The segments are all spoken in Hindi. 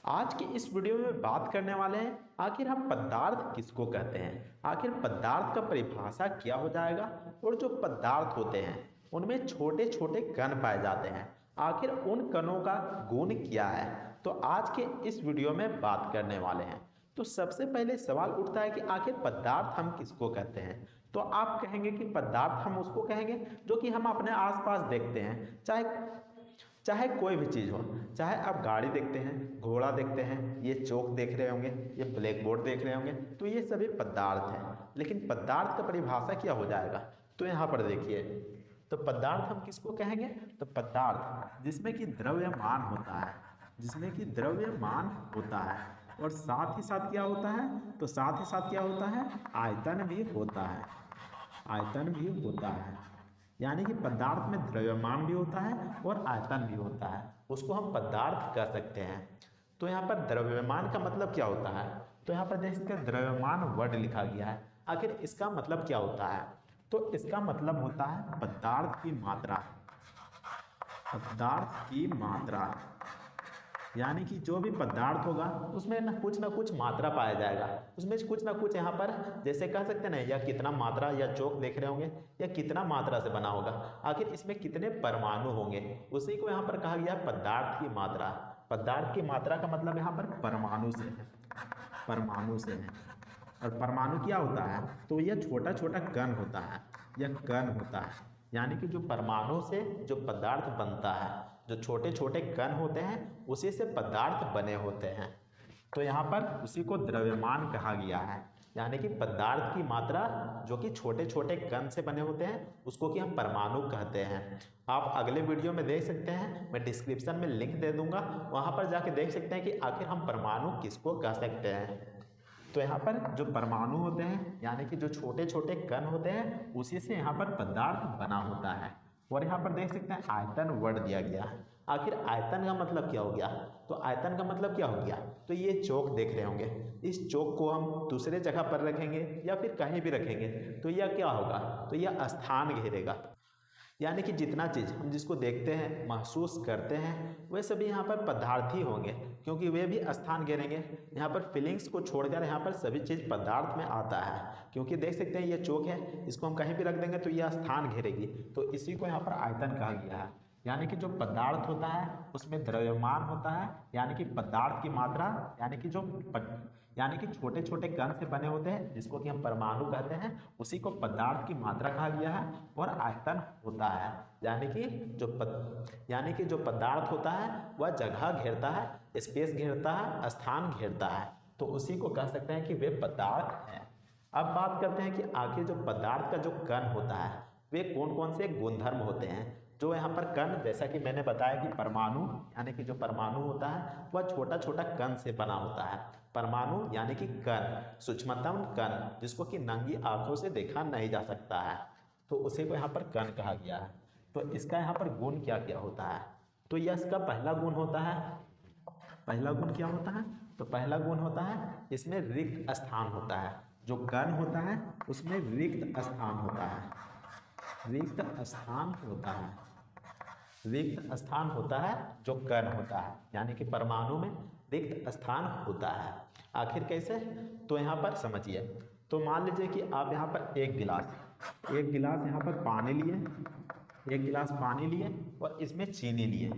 आज की इस वीडियो में बात करने वाले हैं आखिर हम पदार्थ किसको कहते हैं। आखिर पदार्थ का परिभाषा क्या हो जाएगा और जो पदार्थ होते हैं उनमें छोटे छोटे कण पाए जाते हैं, आखिर उन कणों का गुण क्या है, तो आज के इस वीडियो में बात करने वाले हैं। तो सबसे पहले सवाल उठता है कि आखिर पदार्थ हम किसको कहते हैं। तो आप कहेंगे कि पदार्थ हम उसको कहेंगे जो कि हम अपने आसपास देखते हैं, चाहे चाहे कोई भी चीज़ हो। चाहे आप गाड़ी देखते हैं, घोड़ा देखते हैं, ये चौक देख रहे होंगे, ये ब्लैक बोर्ड देख रहे होंगे, तो ये सभी पदार्थ हैं। लेकिन पदार्थ का परिभाषा क्या हो जाएगा, तो यहाँ पर देखिए, तो पदार्थ हम किसको कहेंगे, तो पदार्थ जिसमें कि द्रव्यमान होता है, जिसमें कि द्रव्यमान होता है और साथ ही साथ क्या होता है, तो साथ ही साथ क्या होता है, आयतन भी होता है, आयतन भी होता है। यानी कि पदार्थ में द्रव्यमान भी होता है और आयतन भी होता है, उसको हम पदार्थ कह सकते हैं। तो यहाँ पर द्रव्यमान का मतलब क्या होता है, तो यहाँ पर देख सकते हैं द्रव्यमान वर्ड लिखा गया है। आखिर इसका मतलब क्या होता है, तो इसका मतलब होता है पदार्थ की मात्रा, पदार्थ की मात्रा। यानी कि जो भी पदार्थ होगा उसमें ना कुछ मात्रा पाया जाएगा, उसमें कुछ ना कुछ यहाँ पर जैसे कह सकते हैं ना, या कितना मात्रा, या चौक देख रहे होंगे, या कितना मात्रा से बना होगा, आखिर इसमें कितने परमाणु होंगे, उसी को यहाँ पर कहा गया पदार्थ की मात्रा। पदार्थ की मात्रा का मतलब यहाँ पर परमाणु से है, परमाणु से है। और परमाणु क्या होता है, तो यह छोटा छोटा कण होता है, यह कण होता है। यानी कि जो परमाणु से जो पदार्थ बनता है, जो छोटे छोटे कण होते हैं उसी से पदार्थ बने होते हैं। तो यहाँ पर उसी को द्रव्यमान कहा गया है। यानी कि पदार्थ की मात्रा जो कि छोटे छोटे कण से बने होते हैं उसको कि हम परमाणु कहते हैं। आप अगले वीडियो में देख सकते हैं, मैं डिस्क्रिप्शन में लिंक दे दूंगा, वहाँ पर जाके देख सकते हैं कि आखिर हम परमाणु किसको कह सकते हैं। तो यहाँ पर जो परमाणु होते हैं यानी कि जो छोटे छोटे कण होते हैं उसी से यहाँ पर पदार्थ बना होता है। और यहाँ पर देख सकते हैं आयतन वर्ड दिया गया है। आखिर आयतन का मतलब क्या हो गया, तो आयतन का मतलब क्या हो गया, तो ये चौक देख रहे होंगे, इस चौक को हम दूसरे जगह पर रखेंगे या फिर कहीं भी रखेंगे तो यह क्या होगा, तो यह स्थान घेरेगा। यानी कि जितना चीज़ हम जिसको देखते हैं, महसूस करते हैं, वे सभी यहाँ पर पदार्थ ही होंगे, क्योंकि वे भी स्थान घेरेंगे। यहाँ पर फीलिंग्स को छोड़कर यहाँ पर सभी चीज़ पदार्थ में आता है, क्योंकि देख सकते हैं ये चौक है, इसको हम कहीं भी रख देंगे तो यह स्थान घेरेगी, तो इसी को यहाँ पर आयतन कहा गया है। यानी कि जो पदार्थ होता है उसमें द्रव्यमान होता है, यानी कि पदार्थ की मात्रा, यानी कि यानी कि छोटे छोटे कण से बने होते हैं जिसको कि हम परमाणु कहते हैं, उसी को पदार्थ की मात्रा कहा गया है। और आयतन होता है यानी कि यानी कि जो पदार्थ होता है वह जगह घेरता है, स्पेस घेरता है, स्थान घेरता है, तो उसी को कह सकते हैं कि वे पदार्थ हैं। अब बात करते हैं कि आखिर जो पदार्थ का जो कण होता है वे कौन कौन से गुणधर्म होते हैं। जो यहाँ पर कण, जैसा कि मैंने बताया कि परमाणु यानी कि जो परमाणु होता है वह छोटा छोटा कण से बना होता है। परमाणु यानी कि कण, सूक्ष्मतम कण, जिसको कि नंगी आंखों से देखा नहीं जा सकता है, तो उसी को यहाँ पर कण कहा गया है। तो इसका यहाँ पर गुण क्या क्या होता है, तो यह इसका पहला गुण होता है। पहला गुण क्या होता है, तो पहला गुण होता है इसमें रिक्त स्थान होता है। जो कण होता है उसमें रिक्त स्थान होता है, रिक्त स्थान होता है, रिक्त स्थान होता है जो कण होता है, यानी कि परमाणु में रिक्त स्थान होता है। आखिर कैसे, तो यहाँ पर समझिए, तो मान लीजिए कि आप यहाँ पर एक गिलास यहाँ पर पानी लिए, एक गिलास पानी लिए और इसमें चीनी लिए,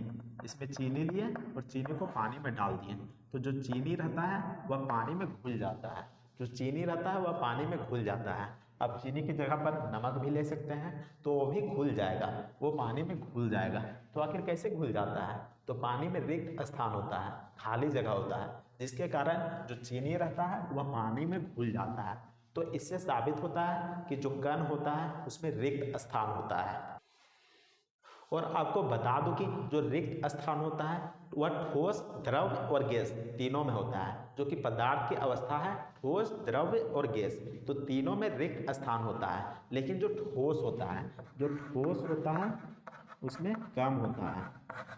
इसमें चीनी लिए और चीनी को पानी में डाल दिए, तो जो चीनी रहता है वह पानी में घुल जाता है, जो चीनी रहता है वह पानी में घुल जाता है। अब चीनी की जगह पर नमक भी ले सकते हैं तो वो भी घुल जाएगा, वो पानी में घुल जाएगा। तो आखिर कैसे घुल जाता है, तो पानी में रिक्त स्थान होता है, खाली जगह होता है, जिसके कारण जो चीनी रहता है वह पानी में घुल जाता है। तो इससे साबित होता है कि जो कण होता है उसमें रिक्त स्थान होता है। और आपको बता दूं कि जो रिक्त स्थान होता है वह ठोस, द्रव और गैस तीनों में होता है। जो कि पदार्थ की अवस्था है ठोस, द्रव और गैस, तो तीनों में रिक्त स्थान होता है। लेकिन जो ठोस होता है, जो ठोस होता है उसमें कम होता है,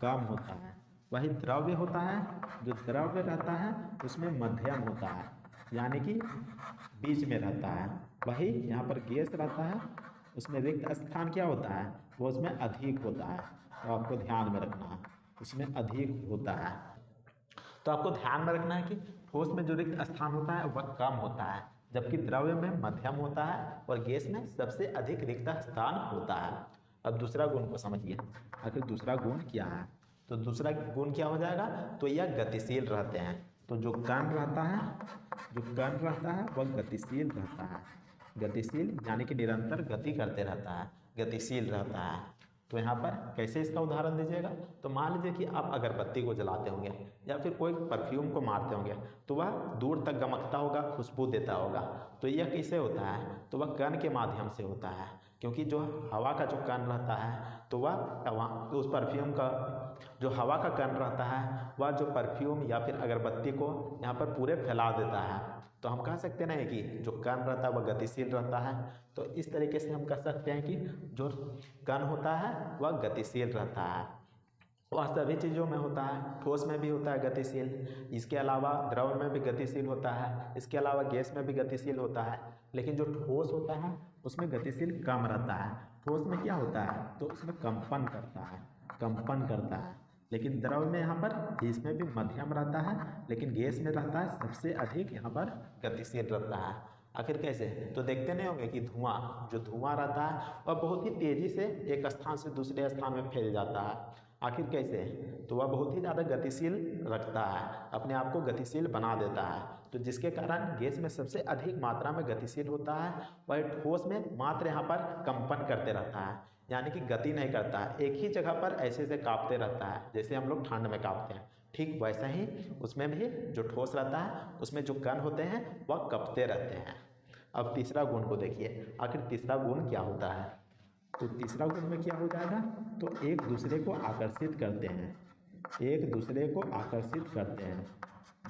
कम होता है। वही द्रव्य होता है, जो द्रव्य रहता है उसमें मध्यम होता है, यानी कि बीच में रहता है। वही यहाँ पर गैस रहता है, उसमें रिक्त स्थान क्या होता है, वो उसमें अधिक होता है, तो आपको ध्यान में रखना है, उसमें अधिक होता है। तो आपको ध्यान में रखना है कि ठोस में जो रिक्त स्थान होता है वह कम होता है, जबकि द्रव्य में मध्यम होता है और गैस में सबसे अधिक रिक्त स्थान होता है। अब दूसरा गुण को समझिए, आखिर दूसरा गुण क्या है। तो दूसरा गुण क्या हो जाएगा, तो यह गतिशील रहते हैं। तो जो कण रहता है वह गतिशील रहता है। गतिशील यानी कि निरंतर गति करते रहता है, गतिशील रहता है। तो यहाँ पर कैसे इसका उदाहरण दीजिएगा, तो मान लीजिए कि आप अगरबत्ती को जलाते होंगे या फिर कोई परफ्यूम को मारते होंगे, तो वह दूर तक गमकता होगा, खुशबू देता होगा। तो यह कैसे होता है, तो वह कण के माध्यम से होता है, क्योंकि जो हवा का जो कण रहता है तो वह उस परफ्यूम का जो हवा का कण रहता है वह जो परफ्यूम या फिर अगरबत्ती को यहाँ पर पूरे फैला देता है। तो हम कह सकते हैं कि जो कण रहता है वह गतिशील रहता है। तो इस तरीके से हम कह सकते हैं कि जो कण होता है वह गतिशील रहता है। वह सभी चीज़ों में होता है, ठोस में भी होता है गतिशील, इसके अलावा द्रव में भी गतिशील होता है, इसके अलावा गैस में भी गतिशील होता है। लेकिन जो ठोस होता है उसमें गतिशील कम रहता है। ठोस में क्या होता है, तो उसमें कंपन करता है। लेकिन द्रव में यहाँ पर इसमें भी मध्यम रहता है, लेकिन गैस में रहता है सबसे अधिक यहाँ पर गतिशील रहता है। आखिर कैसे, तो देखते नहीं होंगे कि जो धुआं रहता है वह बहुत ही तेज़ी से एक स्थान से दूसरे स्थान में फैल जाता है। आखिर कैसे, तो वह बहुत ही ज़्यादा गतिशील रखता है, अपने आप को गतिशील बना देता है। तो जिसके कारण गैस में सबसे अधिक मात्रा में गतिशील होता है, वह ठोस में मात्र यहाँ पर कंपन करते रहता है, यानी कि गति नहीं करता है, एक ही जगह पर ऐसे से कांपते रहता है, जैसे हम लोग ठंड में कांपते हैं। ठीक वैसा ही उसमें भी जो ठोस रहता है उसमें जो कण होते हैं वह कँपते रहते हैं। अब तीसरा गुण को देखिए, आखिर तीसरा गुण क्या होता है। तो तीसरा गुण में क्या हो जाएगा, तो एक दूसरे को आकर्षित करते हैं,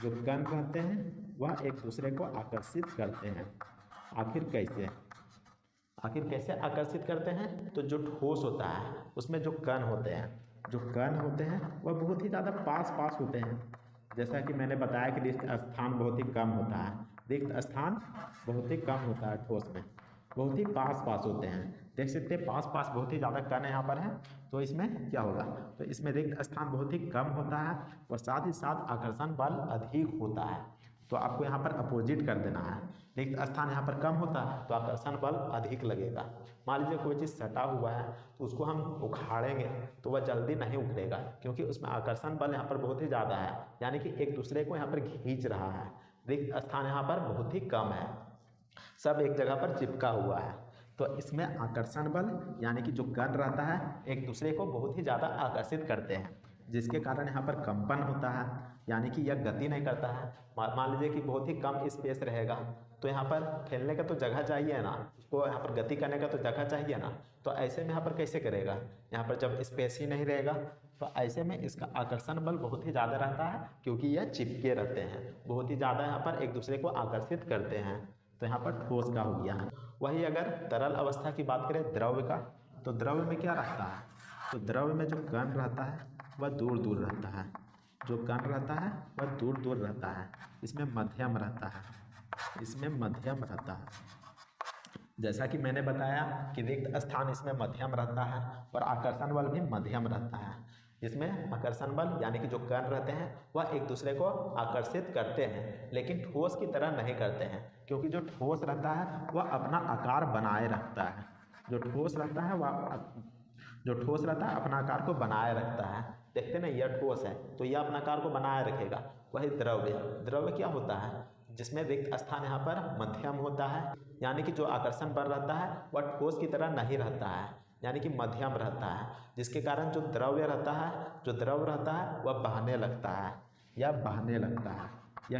जो कण रहते हैं वह एक दूसरे को आकर्षित करते हैं। आखिर कैसे आकर्षित करते हैं, तो जो ठोस होता है उसमें जो कण होते हैं वह बहुत ही ज़्यादा पास होते हैं। जैसा कि मैंने बताया कि रिक्त स्थान बहुत ही कम होता है, ठोस में बहुत ही पास होते हैं। देख सकते हैं पास बहुत ही ज़्यादा कण यहाँ पर है, तो इसमें क्या होगा, तो इसमें रिक्त स्थान बहुत ही कम होता है और साथ ही साथ आकर्षण बल अधिक होता है। तो आपको यहाँ पर अपोजिट कर देना है, रिक्त स्थान यहाँ पर कम होता है तो आकर्षण बल अधिक लगेगा। मान लीजिए कोई चीज़ सटा हुआ है तो उसको हम उखाड़ेंगे तो वह जल्दी नहीं उखड़ेगा, क्योंकि उसमें आकर्षण बल यहाँ पर बहुत ही ज़्यादा है, यानी कि एक दूसरे को यहाँ पर खींच रहा है। रिक्त स्थान यहाँ पर बहुत ही कम है, सब एक जगह पर चिपका हुआ है। तो इसमें आकर्षण बल यानी कि जो कण रहता है एक दूसरे को बहुत ही ज़्यादा आकर्षित करते हैं, जिसके कारण यहाँ पर कंपन होता है, यानी कि यह गति नहीं करता है। मान लीजिए कि बहुत ही कम स्पेस रहेगा तो यहाँ पर फैलने का तो जगह चाहिए ना, उसको यहाँ पर गति करने का तो जगह चाहिए ना। तो ऐसे में यहाँ पर कैसे करेगा, यहाँ पर जब स्पेस ही नहीं रहेगा तो ऐसे में इसका आकर्षण बल बहुत ही ज़्यादा रहता है, क्योंकि यह चिपके रहते हैं, बहुत ही ज़्यादा यहाँ पर एक दूसरे को आकर्षित करते हैं। तो यहाँ पर ठोस का हो गया है। वही अगर तरल अवस्था की बात करें द्रव्य का, तो द्रव्य में क्या रहता है, तो द्रव्य में जो कण रहता है वह दूर रहता है, इसमें मध्यम रहता है। जैसा कि मैंने बताया कि रिक्त स्थान इसमें मध्यम रहता है और आकर्षण बल भी मध्यम रहता है। इसमें आकर्षण बल यानी कि जो कण रहते हैं वह एक दूसरे को आकर्षित करते हैं, लेकिन ठोस की तरह नहीं करते हैं, क्योंकि जो ठोस रहता है वह अपना आकार बनाए रखता है। जो ठोस रहता है अपना आकार को बनाए रखता है। देखते ना, यह ठोस है तो यह अपना आकार को बनाए रखेगा। वही द्रव्य क्या होता है, जिसमें रिक्त स्थान यहाँ पर मध्यम होता है, यानी कि जो आकर्षण बल रहता है वह ठोस की तरह नहीं रहता है, यानी कि मध्यम रहता है, जिसके कारण जो द्रव रहता है वह बहने लगता है। या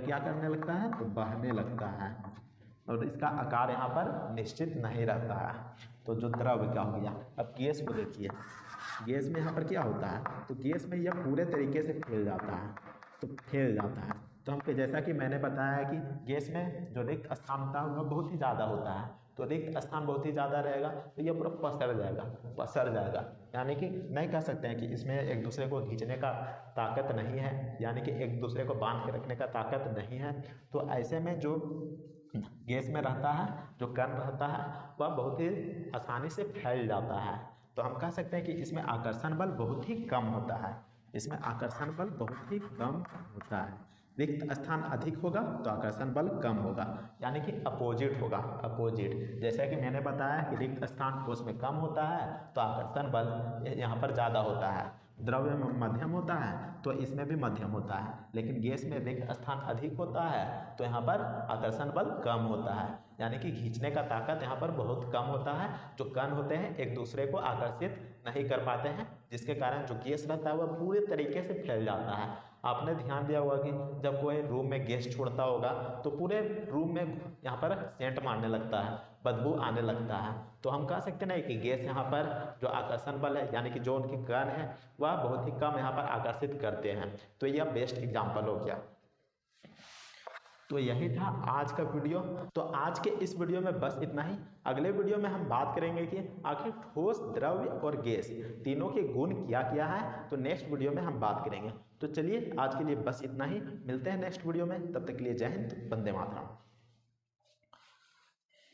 क्या करने लगता है, तो बहने लगता है, और इसका आकार यहाँ पर निश्चित नहीं रहता है। तो जो द्रव क्या हो गया। अब गैस को देखिए, गैस में यहाँ पर क्या होता है, तो गैस में यह पूरे तरीके से फैल जाता है। तो हम जैसा कि मैंने बताया कि गैस में जो रिक्त स्थान होता है वह बहुत ही ज़्यादा होता है, तो रिक्त स्थान बहुत ही ज़्यादा रहेगा तो यह पूरा पसर जाएगा, यानी कि नहीं कह सकते हैं कि इसमें एक दूसरे को खींचने का ताकत नहीं है, यानी कि एक दूसरे को बांध के रखने का ताकत नहीं है। तो ऐसे में जो गैस में रहता है, जो कण रहता है वह बहुत ही आसानी से फैल जाता है। तो हम कह सकते हैं कि इसमें आकर्षण बल बहुत ही कम होता है, इसमें आकर्षण बल बहुत ही कम होता है। रिक्त स्थान अधिक होगा तो आकर्षण बल कम होगा, यानी कि अपोजिट होगा, अपोजिट। जैसा कि मैंने बताया कि रिक्त स्थान उसमें कम होता है तो आकर्षण बल यहाँ पर ज़्यादा होता है। द्रव्य में मध्यम होता है तो इसमें भी मध्यम होता है, लेकिन गैस में रिक्त स्थान अधिक होता है तो यहाँ पर आकर्षण बल कम होता है, यानी कि खींचने का ताकत यहाँ पर बहुत कम होता है। जो कण होते हैं एक दूसरे को आकर्षित नहीं कर पाते हैं, जिसके कारण जो गैस रहता है वह पूरे तरीके से फैल जाता है। आपने ध्यान दिया होगा कि जब कोई रूम में गैस छोड़ता होगा तो पूरे रूम में यहाँ पर सेंट मारने लगता है, बदबू आने लगता है। तो हम कह सकते हैं कि गैस यहाँ पर जो आकर्षण बल है, यानी कि जो उनके कण है वह बहुत ही कम यहाँ पर आकर्षित करते हैं। तो यह बेस्ट एग्जाम्पल हो गया। तो यही था आज का वीडियो। तो आज के इस वीडियो में बस इतना ही। अगले वीडियो में हम बात करेंगे कि आखिर ठोस, द्रव्य और गैस तीनों के गुण क्या क्या है, तो नेक्स्ट वीडियो में हम बात करेंगे। तो चलिए आज के लिए बस इतना ही, मिलते हैं नेक्स्ट वीडियो में। तब तक के लिए जय हिंद, वंदे मातरम।